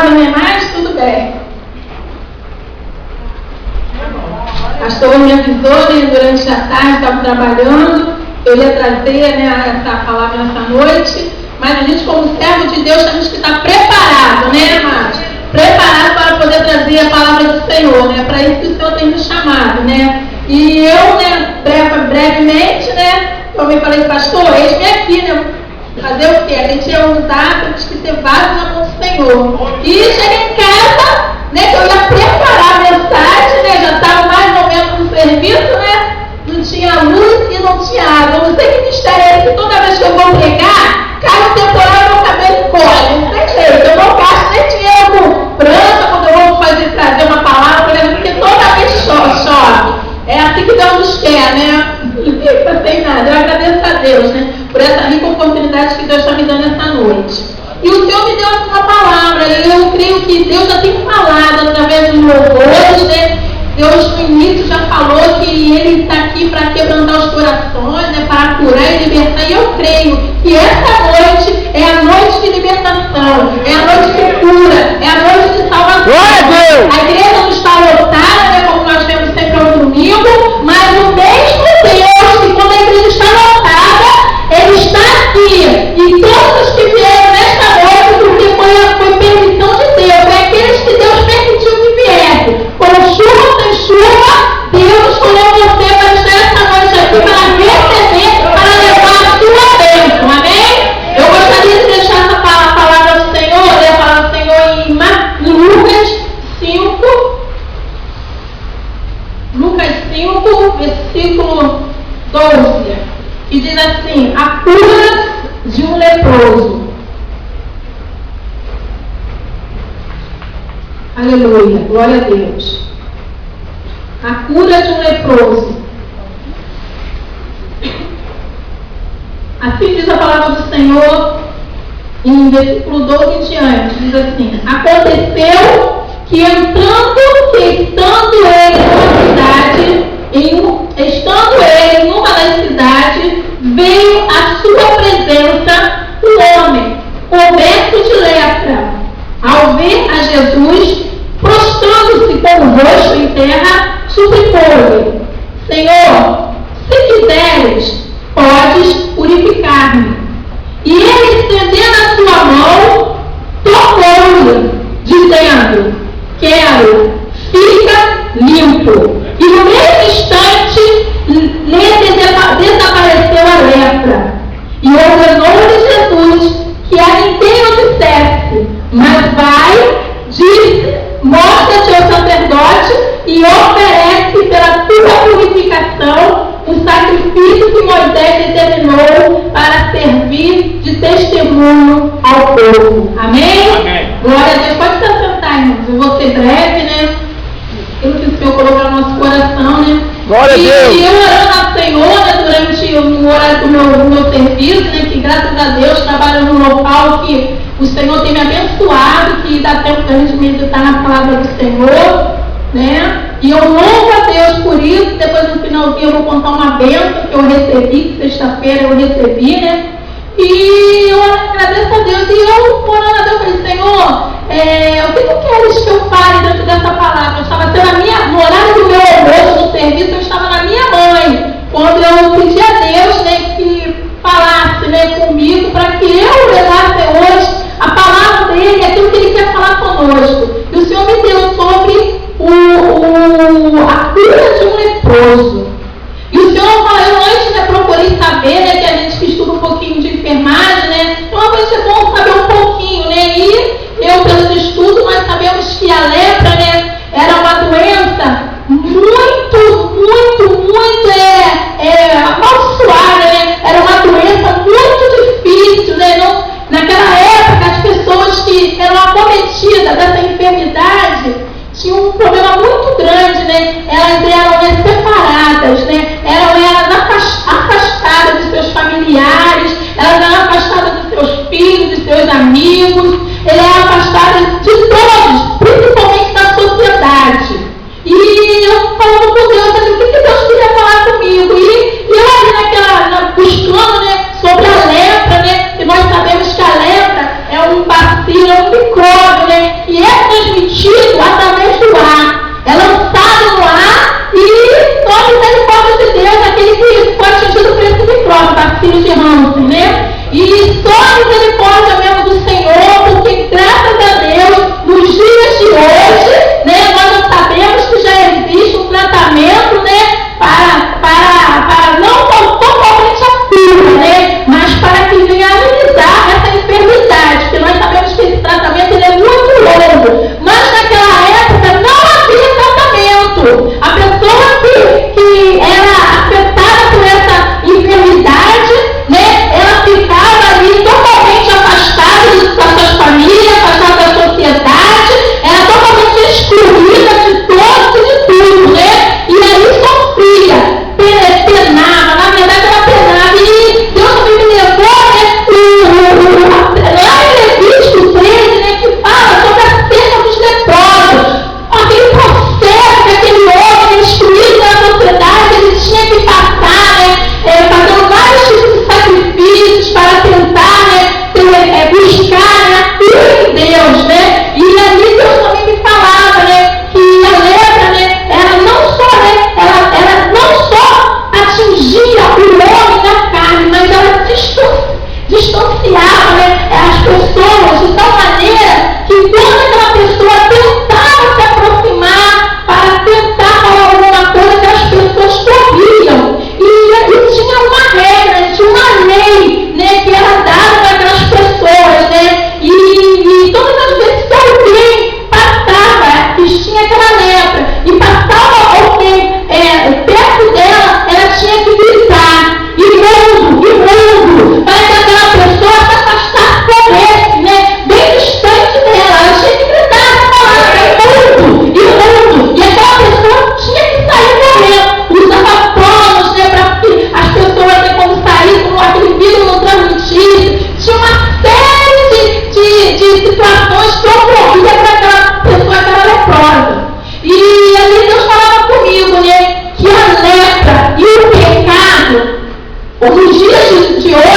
hora, né? Mas tudo bem. O pastor me avisou, né, durante a tarde, estava trabalhando, eu ia trazer, né, essa palavra nessa noite, mas a gente, como servo de Deus, temos que estar preparado, né, amados? Preparado para poder trazer a palavra do Senhor, né? Para isso que o Senhor tem nos chamado, né? E eu, né, brevemente, né, eu me falei, pastor, eis-me aqui, né? Fazer o quê? A gente ia usar, temos que ter vasos na mão do Senhor. E cheguei em casa, né, que eu ia preparar a mensagem, né? Já estava mais ou menos no serviço, né? Não tinha luz e não tinha água. Eu não sei que mistério é esse, que toda vez que eu vou pregar, cai o temporal e meu cabelo corre. Não tem jeito, eu não gasto nem dinheiro com prancha quando eu vou trazer uma palavra, por exemplo, porque toda vez chove. É assim que Deus nos quer, né? Não tem nada. Eu agradeço a Deus, né? Por essa rica oportunidade que Deus está me dando essa noite. E o Senhor me deu uma palavra, e eu creio que Deus já tem falado através dos louvores, né? Deus no início já falou que Ele está aqui para quebrantar os corações, né? Para curar e libertar. E eu creio que essa noite é a noite de libertação, é a noite de cura, é a noite de salvação. A igreja não está lotada, né? Como nós vemos sempre ao domingo, mas o mesmo Deus que quando a igreja está lotada, Ele está aqui. E todos os que vieram nesta noite, porque foi permissão de Deus, é aqueles que Deus permitiu que viessem. Com chuva, sem chuva, Deus escolheu você para estar essa noite aqui, para receber, para levar a sua bênção. Amém? Eu gostaria de deixar essa palavra do Senhor, né? A palavra do Senhor em Lucas 5, versículo 12, que diz assim: a cura de um leproso. Aleluia, glória a Deus. A cura de um leproso. Assim diz a palavra do Senhor em versículo 12 em diante, diz assim: aconteceu que estando ele em uma das cidades, veio à sua presença um homem coberto de lepra. Ao ver a Jesus, prostrando-se com o rosto em terra, suplicou-lhe: Senhor, se quiseres, podes purificar-me. E ele, estendendo a sua mão, tocou-lhe, dizendo: quero, fica limpo. E no mesmo instante lhe desapareceu a lepra. E ordenou-lhe Jesus que a ninguém o dissesse, mas vai, diz, mostra-te ao sacerdote e oferece pela tua purificação o sacrifício que Moisés determinou para servir de testemunho ao povo. Amém? Amém. Glória a Deus. Pode se assentar, irmãos. Eu vou ser breve, né? Aquilo que o Senhor colocou no nosso coração, né? Glória a Deus. E eu orando ao Senhor, né, durante o horário do meu serviço, né, que graças a Deus trabalho num local que o Senhor tem me abençoado, que dá tempo da gente meditar na palavra do Senhor, né? E eu louvo a Deus por isso. Depois no finalzinho eu vou contar uma bênção que eu recebi, sexta-feira eu recebi, né? E eu agradeço a Deus. E eu orando a Deus, falei: Senhor, o que tu queres que eu fale dentro dessa palavra? Eu estava sendo no horário do meu almoço, no serviço, eu estava na minha mãe, quando eu pedi a Deus, né, que falasse, né, comigo, para que eu levasse hoje a palavra dele, aquilo que ele quer falar conosco. E o Senhor me deu sobre a cura de um leproso. E o Senhor falou, eu antes, né, procurei saber, né, que a gente que estuda um pouquinho de enfermagem, né, então vai ser bom saber um pouquinho, né, e eu, pelos estudos, nós sabemos que a lepra, né, era uma doença muito amaldiçoada, né, era uma doença muito difícil, né, não, naquela época as pessoas que eram acometidas dessa enfermidade tinham um problema muito grande, né, elas eram, né, separadas, né, eram afastadas de seus familiares, elas eram afastadas dos seus filhos, dos seus amigos, elas eram afastadas de todos, principalmente da sociedade. E eu falando com Deus, assim, o que Deus queria falar comigo? E eu ali buscando, né, sobre a lepra, né, que nós sabemos que a lepra é um bacilo, é um micróbio, né, e Os dias de hoje